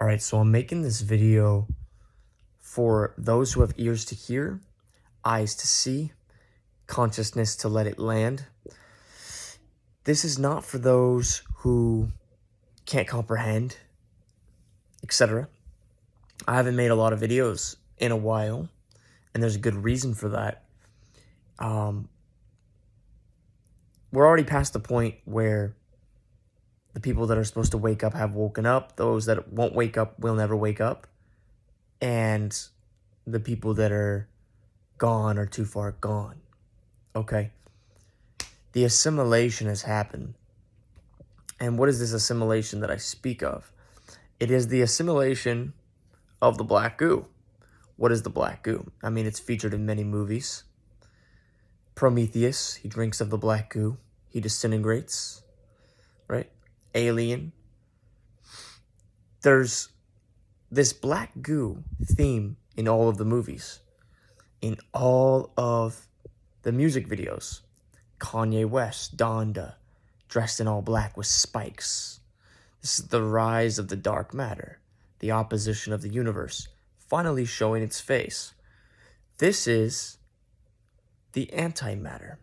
Alright, so I'm making this video for those who have ears to hear, eyes to see, consciousness to let it land. This is not for those who can't comprehend, etc. I haven't made a lot of videos in a while, and there's a good reason for that. We're already past the point where the people that are supposed to wake up have woken up. Those that won't wake up will never wake up. And the people that are gone are too far gone. Okay? The assimilation has happened. And what is this assimilation that I speak of? It is the assimilation of the black goo. What is the black goo? I mean, it's featured in many movies. Prometheus, he drinks of the black goo. He disintegrates, right? Alien. There's this black goo theme in all of the movies, in all of the music videos. Kanye West, Donda, dressed in all black with spikes. This is the rise of the dark matter, the opposition of the universe, finally showing its face. This is the antimatter.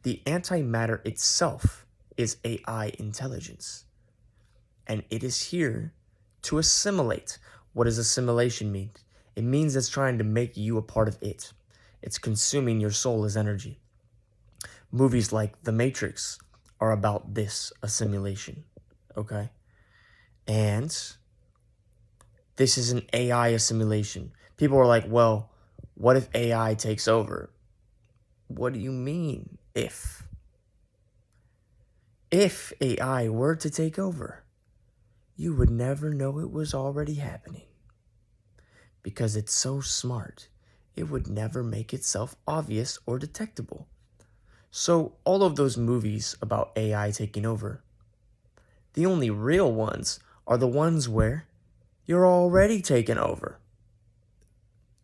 The antimatter itself is AI intelligence. And it is here to assimilate. What does assimilation mean? It means it's trying to make you a part of it. It's consuming your soul as energy. Movies like The Matrix are about this assimilation, okay? And this is an AI assimilation. People are like, well, what if AI takes over? What do you mean, if? If AI were to take over, you would never know it was already happening. Because it's so smart, it would never make itself obvious or detectable. So all of those movies about AI taking over, the only real ones are the ones where you're already taken over.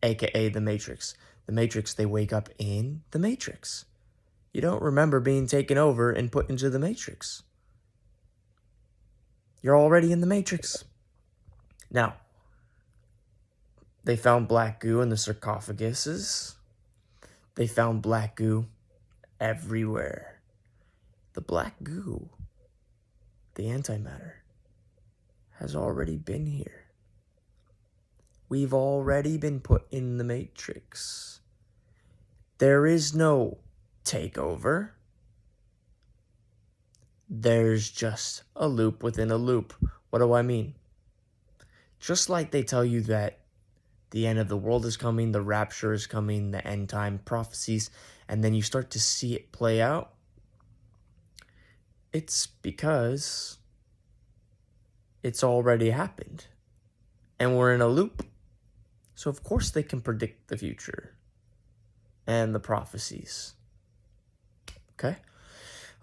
AKA The Matrix. The Matrix, they wake up in The Matrix. You don't remember being taken over and put into The Matrix. You're already in The Matrix. Now, they found black goo in the sarcophaguses. They found black goo everywhere. The black goo, the antimatter, has already been here. We've already been put in the Matrix. There is no takeover. There's just a loop within a loop. What do I mean? Just like they tell you that the end of the world is coming, the rapture is coming, the end time prophecies, and then you start to see it play out. It's because it's already happened. And we're in a loop. So of course they can predict the future and the prophecies. Okay?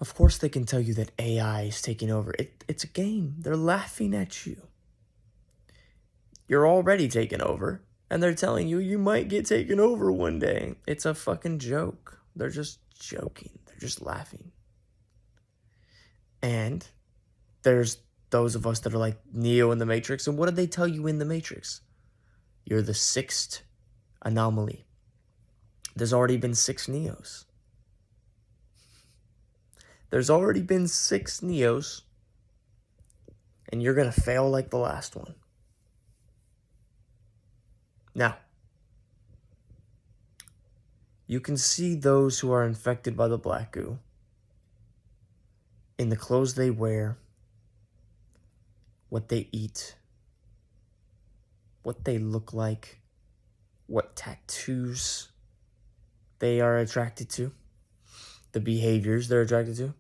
Of course they can tell you that AI is taking over. It's a game. They're laughing at you. You're already taken over. And they're telling you you might get taken over one day. It's a fucking joke. They're just joking. They're just laughing. And there's those of us that are like Neo in the Matrix. And what did they tell you in the Matrix? You're the sixth anomaly. There's already been 6 Neos. There's already been 6 Neos. And you're going to fail like the last one. Now, you can see those who are infected by the black goo in the clothes they wear, what they eat, what they look like, what tattoos they are attracted to, the behaviors they're attracted to.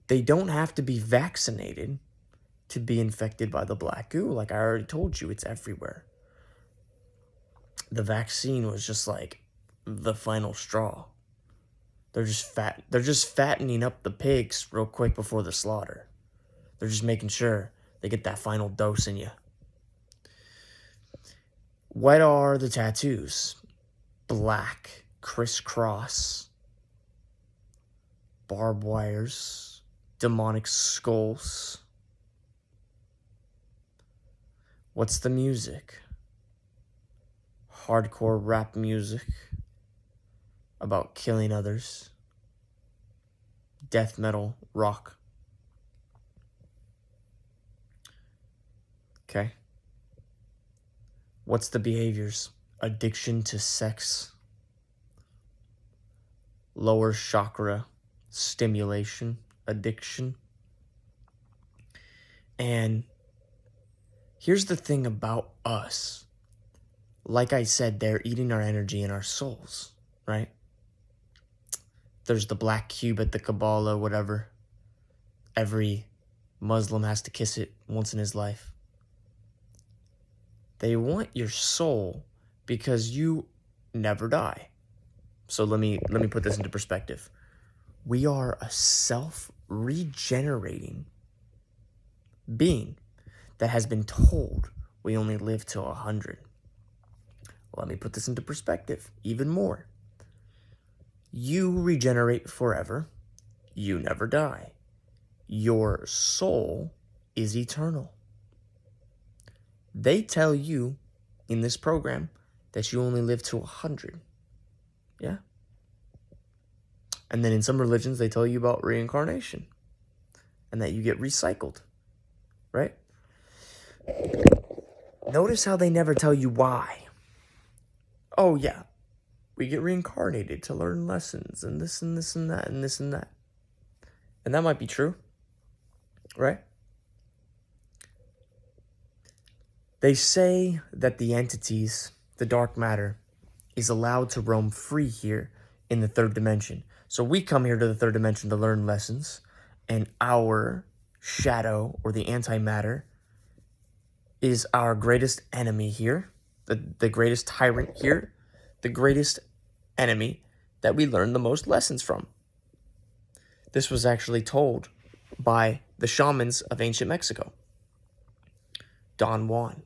They don't have to be vaccinated to be infected by the black goo. Like I already told you, it's everywhere. The vaccine was just like the final straw. They're just fattening up the pigs real quick before the slaughter. They're just making sure they get that final dose in you. What are the tattoos? Black, crisscross. barbed wires, demonic skulls. What's the music? Hardcore rap music about killing others. Death metal rock. Okay. What's the behaviors? Addiction to sex. Lower chakra stimulation addiction. And here's the thing about us. Like I said, they're eating our energy and our souls, right? There's the black cube at the Kabbalah, whatever. Every Muslim has to kiss it once in his life. They want your soul because you never die. So let me put this into perspective. We are a self-regenerating being that has been told we only live to 100. Let me put this into perspective even more. You regenerate forever. You never die. Your soul is eternal. They tell you in this program that you only live to 100. Yeah? And then in some religions, they tell you about reincarnation and that you get recycled, right? Notice how they never tell you why. Oh, yeah, we get reincarnated to learn lessons and this and this and that and this and that. And that might be true, right? They say that the entities, the dark matter, is allowed to roam free here in the third dimension. So we come here to the third dimension to learn lessons, and our shadow, or the antimatter, is our greatest enemy here, the greatest tyrant here, the greatest enemy that we learn the most lessons from. This was actually told by the shamans of ancient Mexico. Don Juan,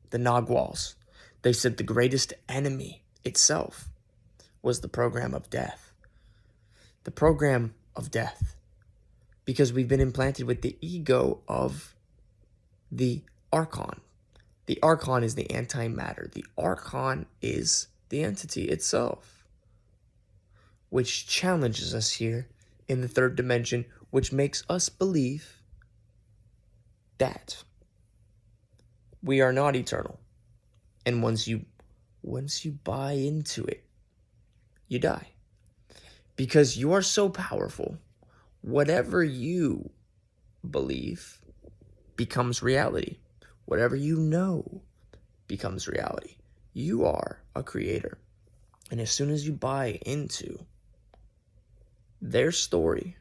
the Naguals. They said the greatest enemy itself was the program of death. The program of death. Because we've been implanted with the ego of the Archon. The Archon is the antimatter. The Archon is the entity itself, which challenges us here in the third dimension, which makes us believe that we are not eternal. And once you buy into it, you die. Because you are so powerful, whatever you believe becomes reality. Whatever you know becomes reality. You are a creator. And as soon as you buy into their story,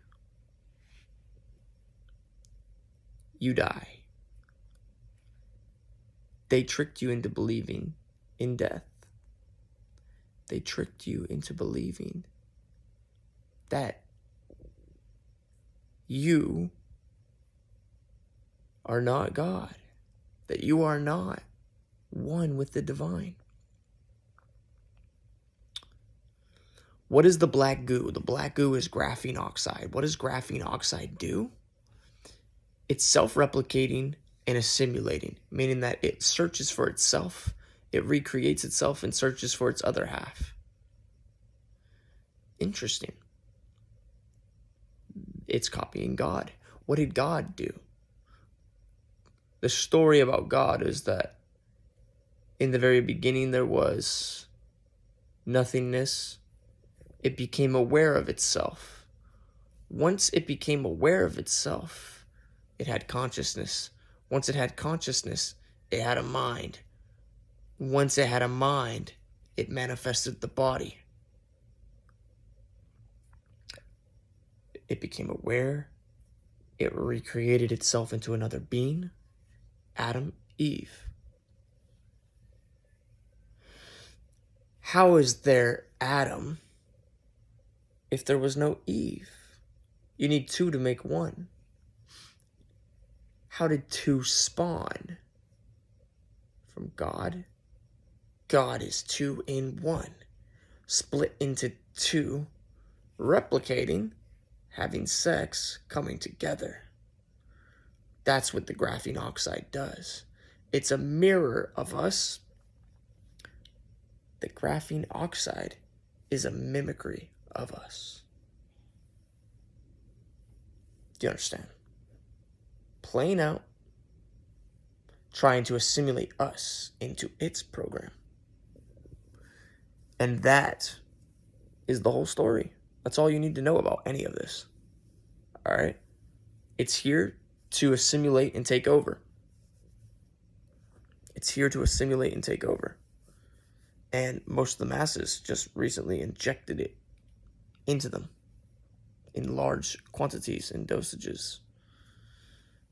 you die. They tricked you into believing in death. They tricked you into believing that you are not God, that you are not one with the divine. What is the black goo? The black goo is graphene oxide. What does graphene oxide do? It's self-replicating and assimilating, meaning that it searches for itself, it recreates itself and searches for its other half. Interesting. It's copying God. What did God do? The story about God is that in the very beginning there was nothingness. It became aware of itself. Once it became aware of itself, it had consciousness. Once it had consciousness, it had a mind. Once it had a mind, it manifested the body. It became aware. It recreated itself into another being. Adam, Eve. How is there Adam if there was no Eve? You need two to make one. How did two spawn? From God? God is two in one. Split into two, replicating, having sex, coming together. That's what the graphene oxide does. It's a mirror of us. The graphene oxide is a mimicry of us. Do you understand? Playing out, trying to assimilate us into its program. And that is the whole story. That's all you need to know about any of this. All right? It's here to assimilate and take over. It's here to assimilate and take over. And most of the masses just recently injected it into them in large quantities and dosages,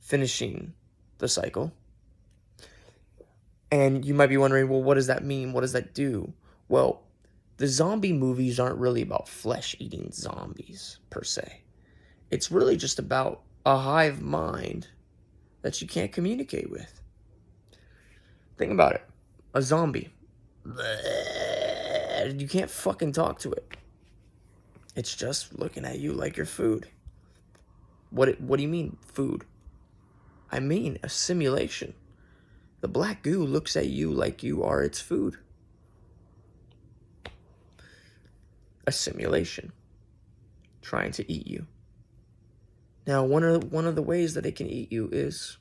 finishing the cycle. And you might be wondering, well, what does that mean? What does that do? Well, the zombie movies aren't really about flesh-eating zombies, per se. It's really just about a hive mind that you can't communicate with. Think about it. A zombie. You can't fucking talk to it. It's just looking at you like your food. What do you mean, food? I mean, a simulation. The black goo looks at you like you are its food. A simulation. Trying to eat you. Now, one of the ways that it can eat you is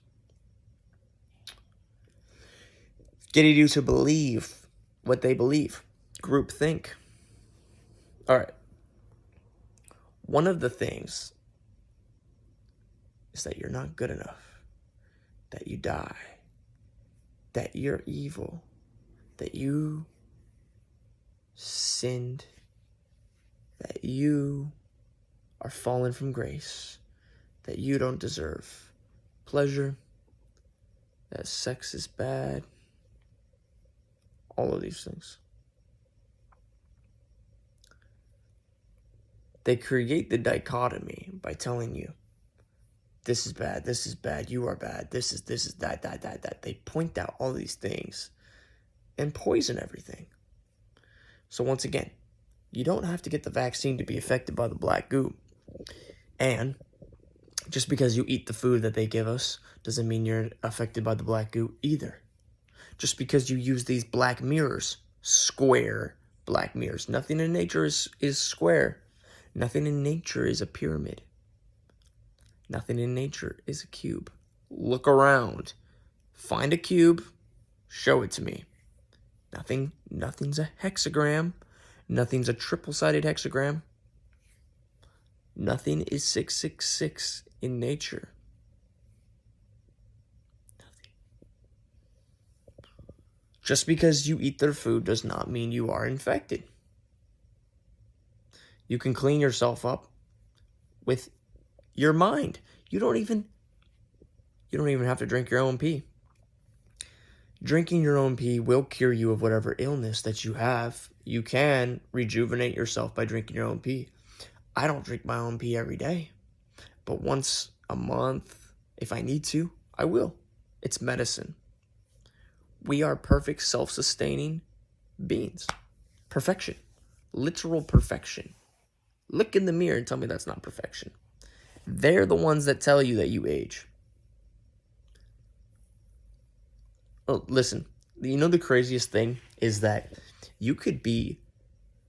getting you to believe what they believe. Groupthink. All right. One of the things is that you're not good enough, that you die, that you're evil, that you sinned, that you are fallen from grace, that you don't deserve pleasure, that sex is bad, all of these things. They create the dichotomy by telling you, this is bad, you are bad, this is that. They point out all these things and poison everything. So once again, you don't have to get the vaccine to be affected by the black goo. And just because you eat the food that they give us doesn't mean you're affected by the black goo either. Just because you use these black mirrors, square black mirrors. Nothing in nature is square. Nothing in nature is a pyramid. Nothing in nature is a cube. Look around. Find a cube. Show it to me. Nothing's a hexagram. Nothing's a triple-sided hexagram. Nothing is 666 in nature. Nothing. Just because you eat their food does not mean you are infected. You can clean yourself up with your mind. You don't even have to drink your own pee. Drinking your own pee will cure you of whatever illness that you have. You can rejuvenate yourself by drinking your own pee. I don't drink my own pee every day, but once a month, if I need to, I will. It's medicine. We are perfect, self-sustaining beings. Perfection. Literal perfection. Look in the mirror and tell me that's not perfection. They're the ones that tell you that you age. Oh, listen, you know the craziest thing is that you could be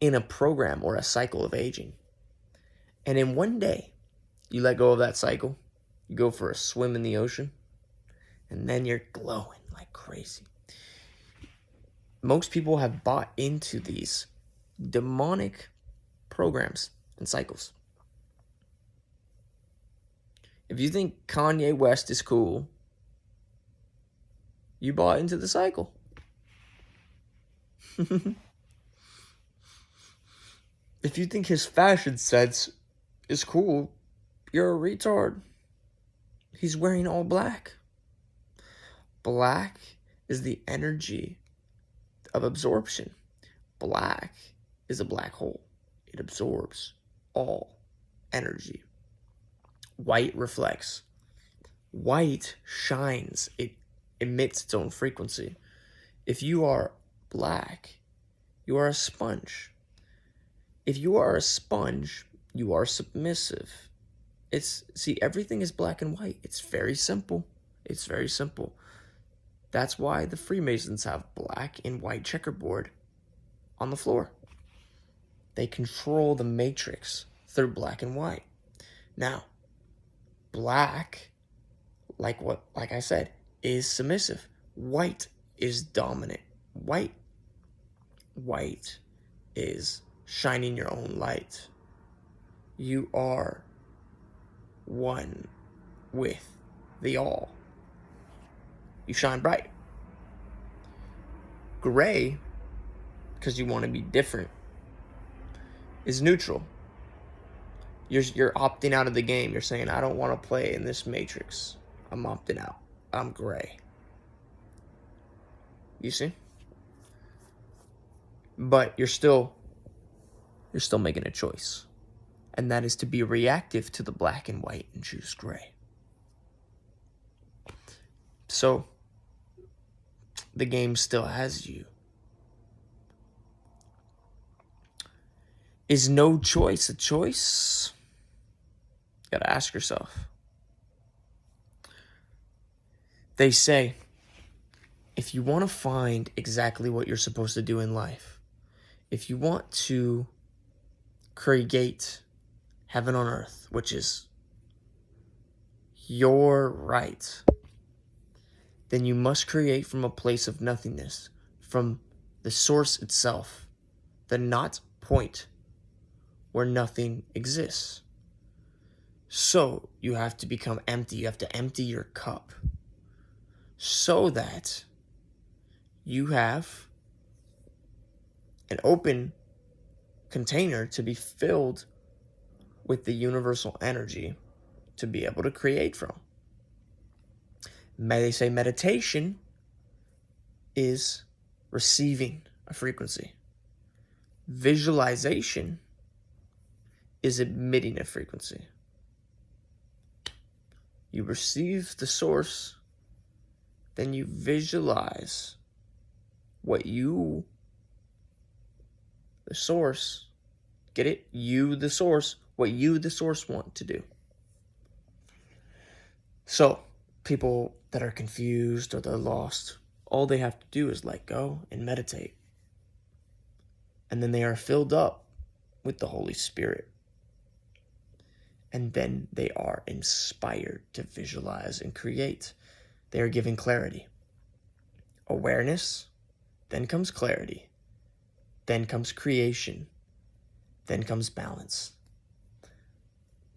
in a program or a cycle of aging. And in one day, you let go of that cycle. You go for a swim in the ocean. And then you're glowing like crazy. Most people have bought into these demonic programs and cycles. If you think Kanye West is cool, you bought into the cycle. If you think his fashion sense is cool, you're a retard. He's wearing all black. Black is the energy of absorption. Black is a black hole. It absorbs all energy. White reflects. White shines. It emits its own frequency. If you are black, you are a sponge. If you are a sponge, you are submissive. See, everything is black and white. It's very simple. It's very simple. That's why the Freemasons have black and white checkerboard on the floor. They control the matrix through black and white. Now, black, like I said, is submissive. White is dominant. White is shining your own light. You are one with the all. You shine bright. Gray, because you want to be different, is neutral. You're opting out of the game. You're saying, I don't want to play in this matrix. I'm opting out. I'm gray. You see? But you're still making a choice. And that is to be reactive to the black and white and choose gray. So, the game still has you. Is no choice a choice? You gotta ask yourself. They say, if you want to find exactly what you're supposed to do in life, if you want to create heaven on earth, which is your right, then you must create from a place of nothingness, from the source itself, the not point where nothing exists. So you have to become empty. You have to empty your cup so that you have an open container to be filled with the universal energy to be able to create from. They say meditation is receiving a frequency. Visualization is emitting a frequency. You receive the source, then you visualize what you, the source, get it? You, the source, what you, the source, want to do. So, people that are confused or they're lost, all they have to do is let go and meditate. And then they are filled up with the Holy Spirit. And then they are inspired to visualize and create. They are given clarity. Awareness, then comes clarity, then comes creation, then comes balance.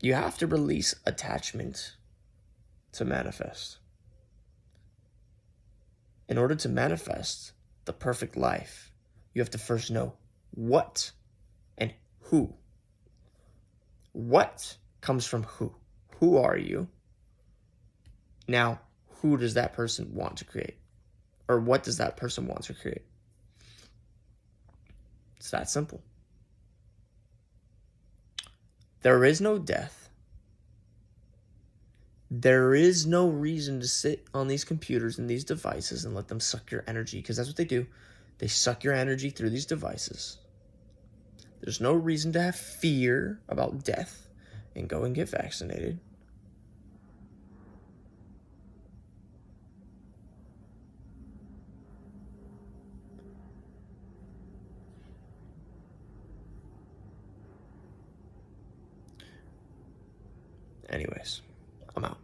You have to release attachment to manifest. In order to manifest the perfect life, you have to first know what and who. What comes from who? Who are you? Now, who does that person want to create? Or what does that person want to create? It's that simple. There is no death. There is no reason to sit on these computers and these devices and let them suck your energy, because that's what they do. They suck your energy through these devices. There's no reason to have fear about death and go and get vaccinated. Anyways, I'm out.